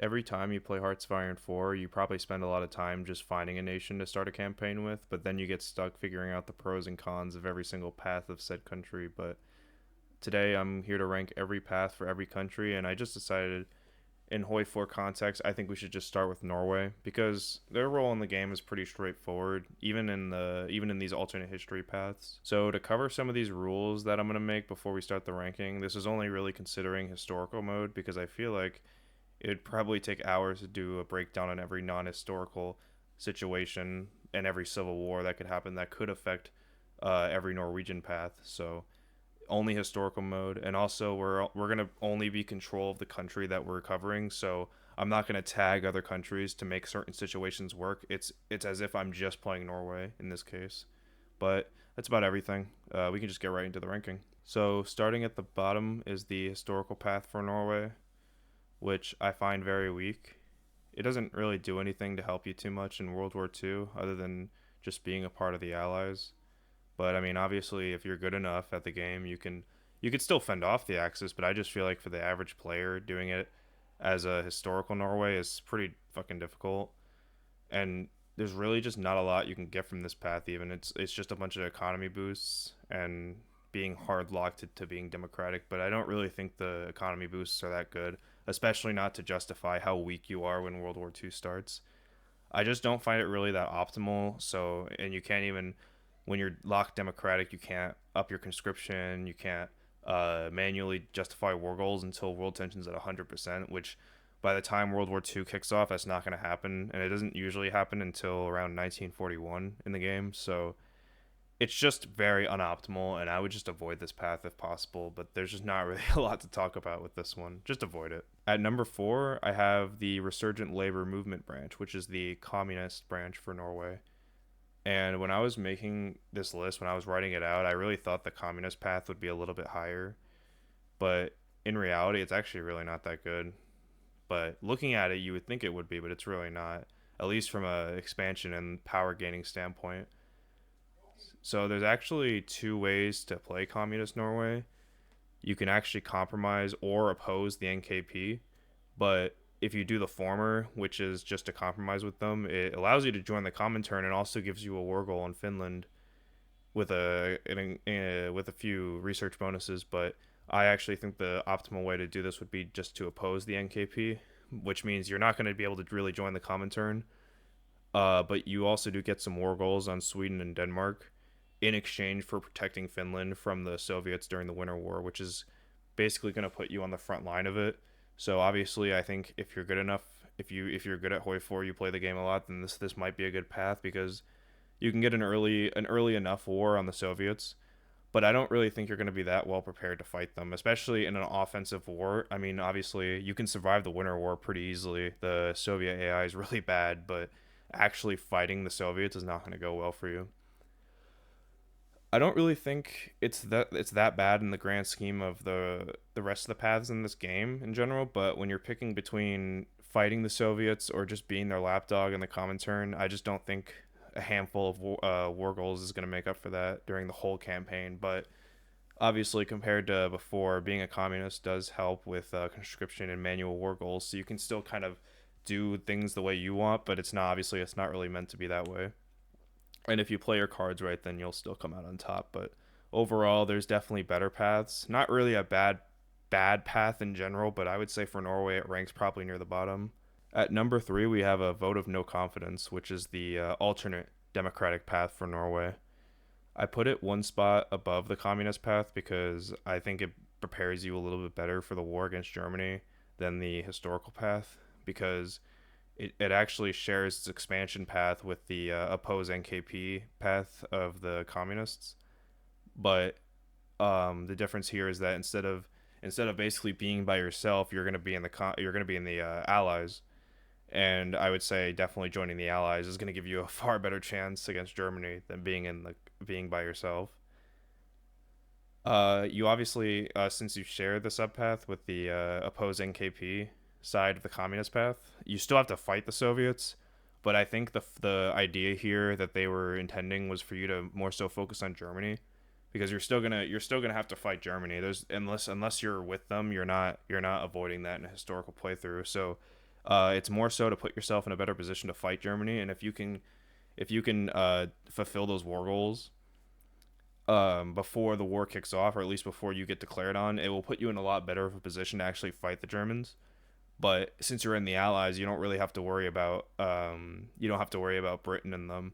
every time you play Hearts of Iron 4, you probably spend a lot of time just finding a nation to start a campaign with, but then you get stuck figuring out the pros and cons of every single path of said country. But today I'm here to rank every path for every country, and I just decided in Hoi 4 context, I think we should just start with Norway because their role in the game is pretty straightforward, even in these alternate history paths. So to cover some of these rules that I'm gonna make before we start the ranking, this is only really considering historical mode because I feel like it'd probably take hours to do a breakdown on every non-historical situation and every civil war that could happen that could affect every Norwegian path. So only historical mode, and also we're gonna only be control of the country that we're covering. So I'm not gonna tag other countries to make certain situations work. It's as if I'm just playing Norway in this case. But that's about everything. We can just get right into the ranking. So starting at the bottom is the historical path for Norway, which I find very weak. It doesn't really do anything to help you too much in World War II other than just being a part of the Allies. But I mean, obviously, if you're good enough at the game, you could still fend off the Axis. But I just feel like for the average player, doing it as a historical Norway is pretty fucking difficult. And there's really just not a lot you can get from this path. Even it's just a bunch of economy boosts and being hard locked to being democratic. But I don't really think the economy boosts are that good, especially not to justify how weak you are when World War II starts. I just don't find it really that optimal. So, and you can't even, when you're locked democratic, you can't up your conscription, you can't manually justify war goals until world tension's at 100%, which by the time World War II kicks off, that's not going to happen. And it doesn't usually happen until around 1941 in the game. So it's just very unoptimal, and I would just avoid this path if possible. But there's just not really a lot to talk about with this one. Just avoid it. At number 4, I have the Resurgent Labor Movement branch, which is the communist branch for Norway. And when I was making this list, when I was writing it out, I really thought the communist path would be a little bit higher. But in reality, it's actually really not that good. But looking at it, you would think it would be, but it's really not. At least from a expansion and power gaining standpoint. So there's actually two ways to play Communist Norway. You can actually compromise or oppose the NKP, but if you do the former, which is just to compromise with them, it allows you to join the Comintern and also gives you a war goal in Finland with a few research bonuses. But I actually think the optimal way to do this would be just to oppose the NKP, which means you're not going to be able to really join the Comintern. But you also do get some war goals on Sweden and Denmark in exchange for protecting Finland from the Soviets during the Winter War, which is basically going to put you on the front line of it. So obviously, I think if you're good enough, if you're good at Hoi 4, you play the game a lot, then this might be a good path because you can get an early enough war on the Soviets. But I don't really think you're going to be that well prepared to fight them, especially in an offensive war. I mean, obviously, you can survive the Winter War pretty easily. The Soviet AI is really bad, but actually fighting the Soviets is not going to go well for you. I don't really think it's that bad in the grand scheme of the rest of the paths in this game in general. But when you're picking between fighting the Soviets or just being their lapdog in the Comintern, I just don't think a handful of war goals is going to make up for that during the whole campaign. But obviously, compared to before, being a communist does help with conscription and manual war goals, so you can still kind of do things the way you want. But it's not really meant to be that way. And if you play your cards right, then you'll still come out on top. But overall, there's definitely better paths. Not really a bad path in general, but I would say for Norway, it ranks probably near the bottom. At number 3, we have a vote of no confidence, which is the alternate democratic path for Norway. I put it one spot above the communist path because I think it prepares you a little bit better for the war against Germany than the historical path because it actually shares its expansion path with the oppose NKP path of the communists. But the difference here is that instead of basically being by yourself, you're gonna be in the Allies, and I would say definitely joining the Allies is gonna give you a far better chance against Germany than being by yourself. You obviously, since you share the subpath with the opposed NKP side of the communist path, you still have to fight the Soviets. But I think the idea here that they were intending was for you to more so focus on Germany, because you're still gonna have to fight Germany. There's unless you're with them, you're not avoiding that in a historical playthrough. So It's more so to put yourself in a better position to fight Germany, and if you can fulfill those war goals before the war kicks off, or at least before you get declared on, it will put you in a lot better of a position to actually fight the Germans. But since you're in the Allies, you don't really have to worry about you don't have to worry about Britain and them,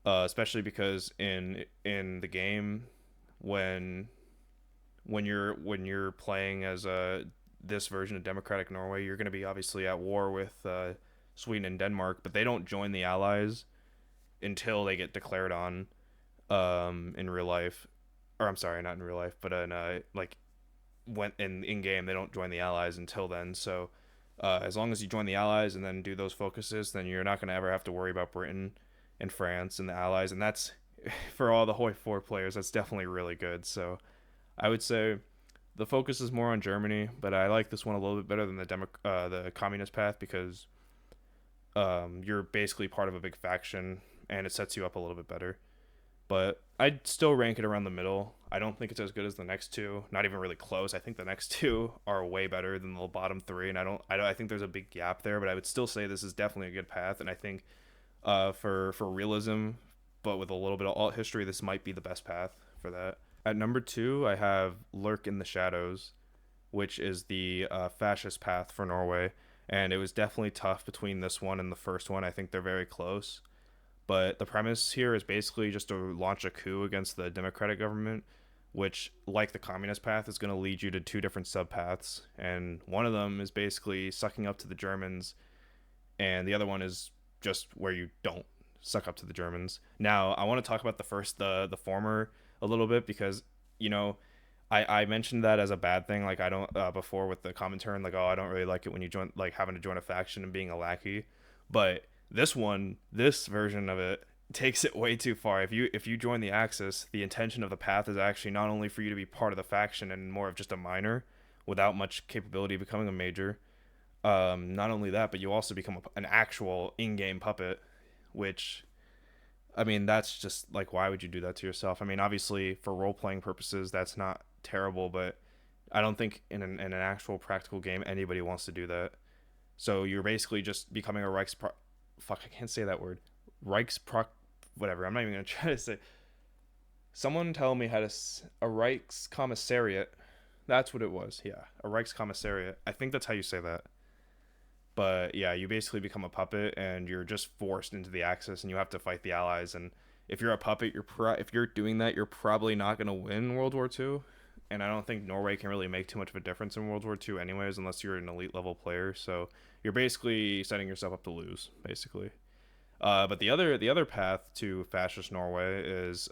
especially because in the game when when you're playing as this version of democratic Norway, you're going to be obviously at war with Sweden and Denmark, but they don't join the Allies until they get declared on in real life, or I'm sorry, not in real life, but in like when in game they don't join the Allies until then. So as long as you join the Allies and then do those focuses, then you're not going to ever have to worry about Britain and France and the Allies, and that's for all the Hoi 4 players. That's definitely really good. So I would say the focus is more on Germany, but I like this one a little bit better than the communist path because you're basically part of a big faction and it sets you up a little bit better. But I'd still rank it around the middle. I don't think it's as good as the next two. Not even really close. I think the next two are way better than the bottom three, and I think there's a big gap there. But I would still say this is definitely a good path, and I think for realism, but with a little bit of alt history, this might be the best path for that. At number two, I have Lurk in the Shadows, which is the fascist path for Norway, and it was definitely tough between this one and the first one. I think they're very close. But the premise here is basically just to launch a coup against the democratic government, which, like the communist path, is going to lead you to two different subpaths. And one of them is basically sucking up to the Germans, and the other one is just where you don't suck up to the Germans. Now, I want to talk about the former a little bit because, you know, I mentioned that as a bad thing, like I don't before with the commentary, like, oh, I don't really like it when you join, like having to join a faction and being a lackey, but this version of it takes it way too far. If you join the Axis, the intention of the path is actually not only for you to be part of the faction and more of just a minor, without much capability of becoming a major. Not only that, but you also become an actual in-game puppet, which, I mean, that's just like, why would you do that to yourself? I mean, obviously for role-playing purposes, that's not terrible, but I don't think in an actual practical game anybody wants to do that. So you're basically just becoming a fuck, I can't say that word. Reichsproc, whatever. I'm not even gonna try to say. Someone tell me how to a Reichskommissariat. That's what it was. Yeah, a Reichskommissariat. I think that's how you say that. But yeah, you basically become a puppet and you're just forced into the Axis, and you have to fight the Allies. And if you're a puppet, if you're doing that, you're probably not gonna win World War II. And I don't think Norway can really make too much of a difference in World War II, anyways, unless you're an elite level player. So you're basically setting yourself up to lose, basically. But the other path to fascist Norway is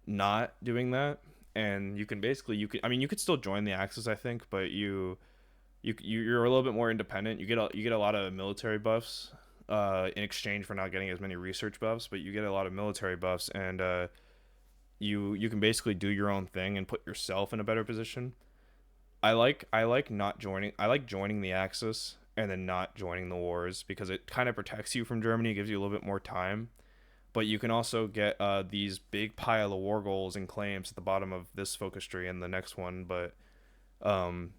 not doing that, and you can basically you could still join the Axis, I think, but you're a little bit more independent. You get a lot of military buffs in exchange for not getting as many research buffs, but you get a lot of military buffs, and you can basically do your own thing and put yourself in a better position. I like not joining. I like joining the Axis and then not joining the wars because it kind of protects you from Germany, gives you a little bit more time. But you can also get these big pile of war goals and claims at the bottom of this focus tree and the next one. But um,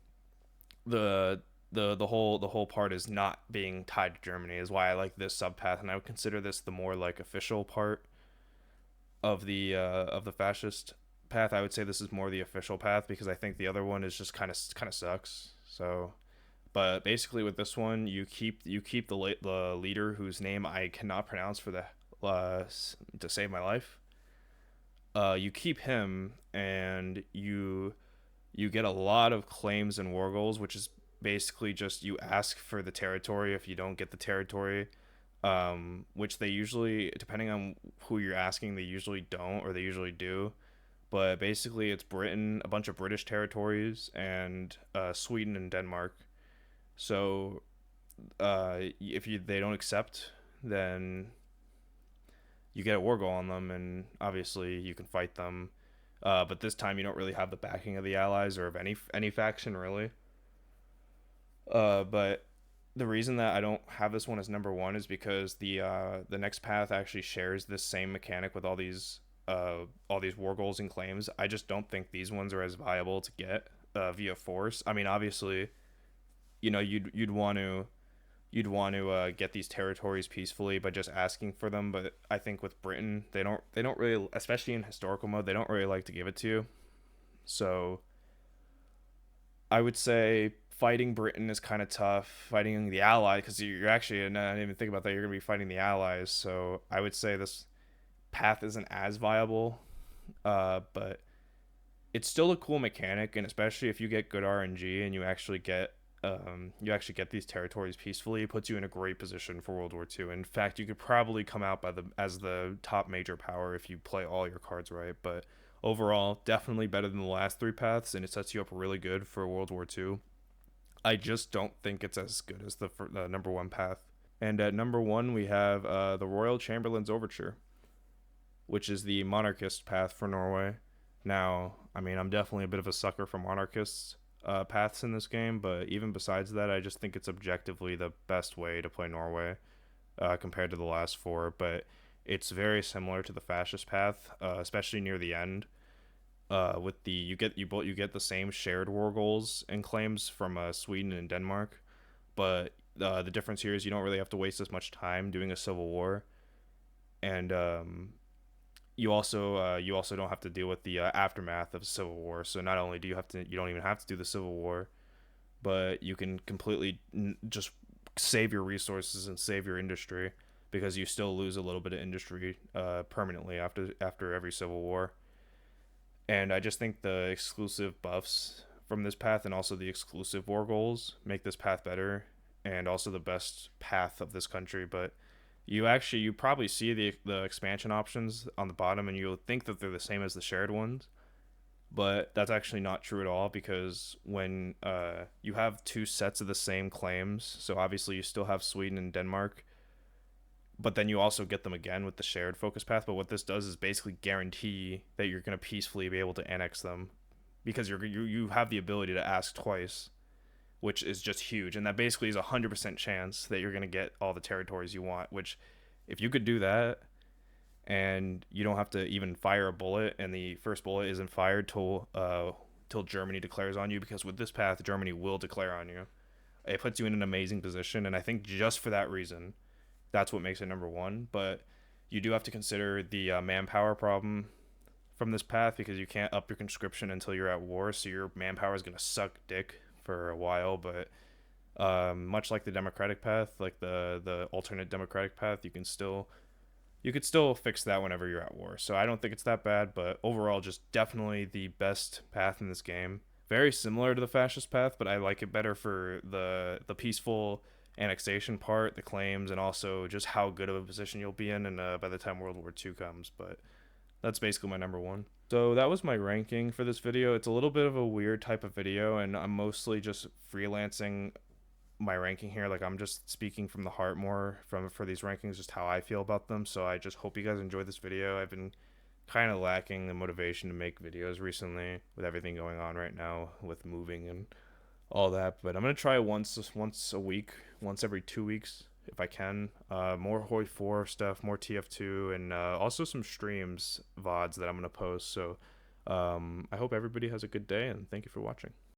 the whole part is not being tied to Germany is why I like this subpath, and I would consider this the more like official part of the fascist path. I would say this is more the official path because I think the other one is just kind of sucks. So, but basically with this one, you keep the leader whose name I cannot pronounce for the to save my life. You keep him, and you get a lot of claims and war goals, which is basically just you ask for the territory if you don't get the territory, which they usually, depending on who you're asking, they usually don't or they usually do. But basically, it's Britain, a bunch of British territories, and Sweden and Denmark. So if they don't accept, then you get a war goal on them, and obviously you can fight them. But this time you don't really have the backing of the Allies or of any faction really. But the reason that I don't have this one as number one is because the next path actually shares this same mechanic with all these war goals and claims. I just don't think these ones are as viable to get via force. I mean, obviously you'd want to get these territories peacefully by just asking for them. But I think with Britain, they don't really, especially in historical mode, they don't really like to give it to you. So I would say fighting Britain is kind of tough. Fighting the Allies, because you're actually, and I didn't even think about that, you're going to be fighting the Allies. So I would say this path isn't as viable, but it's still a cool mechanic, and especially if you get good RNG and you actually get these territories peacefully, it puts you in a great position for World War II. In fact, you could probably come out as the top major power if you play all your cards right. But overall, definitely better than the last three paths, and it sets you up really good for World War II. I just don't think it's as good as the number one path. And at number one, we have the Royal Chamberlain's Overture, which is the monarchist path for Norway. Now, I mean, I'm definitely a bit of a sucker for monarchists paths in this game, but even besides that, I just think it's objectively the best way to play Norway compared to the last four. But it's very similar to the fascist path, especially near the end. With the you get the same shared war goals and claims from Sweden and Denmark, but the difference here is you don't really have to waste as much time doing a civil war, and you also don't have to deal with the aftermath of civil war. So not only you don't even have to do the civil war, but you can completely just save your resources and save your industry, because you still lose a little bit of industry permanently after every civil war. And I just think the exclusive buffs from this path and also the exclusive war goals make this path better, and also the best path of this country. But you probably see the expansion options on the bottom, and you'll think that they're the same as the shared ones, but that's actually not true at all, because when you have two sets of the same claims, so obviously you still have Sweden and Denmark, but then you also get them again with the shared focus path. But what this does is basically guarantee that you're going to peacefully be able to annex them, because you have the ability to ask twice, which is just huge. And that basically is a 100% chance that you're going to get all the territories you want, which, if you could do that and you don't have to even fire a bullet, and the first bullet isn't fired till Germany declares on you, because with this path, Germany will declare on you. It puts you in an amazing position, and I think just for that reason, that's what makes it number one. But you do have to consider the manpower problem from this path, because you can't up your conscription until you're at war, so your manpower is going to suck dick for a while. But much like the democratic path, like the alternate democratic path, you could still fix that whenever you're at war. So I don't think it's that bad, but overall, just definitely the best path in this game. Very similar to the fascist path, but I like it better for the peaceful annexation part, the claims, and also just how good of a position you'll be in, and by the time World War II comes. But that's basically my number one. So that was my ranking for this video. It's a little bit of a weird type of video, and I'm mostly just freelancing my ranking here. Like, I'm just speaking from the heart more for these rankings, just how I feel about them. So I just hope you guys enjoyed this video. I've been kind of lacking the motivation to make videos recently with everything going on right now with moving and all that. But I'm gonna try once a week, once every 2 weeks if I can. More Hoi 4 stuff, more TF2, and also some streams, VODs that I'm gonna post. So I hope everybody has a good day, and thank you for watching.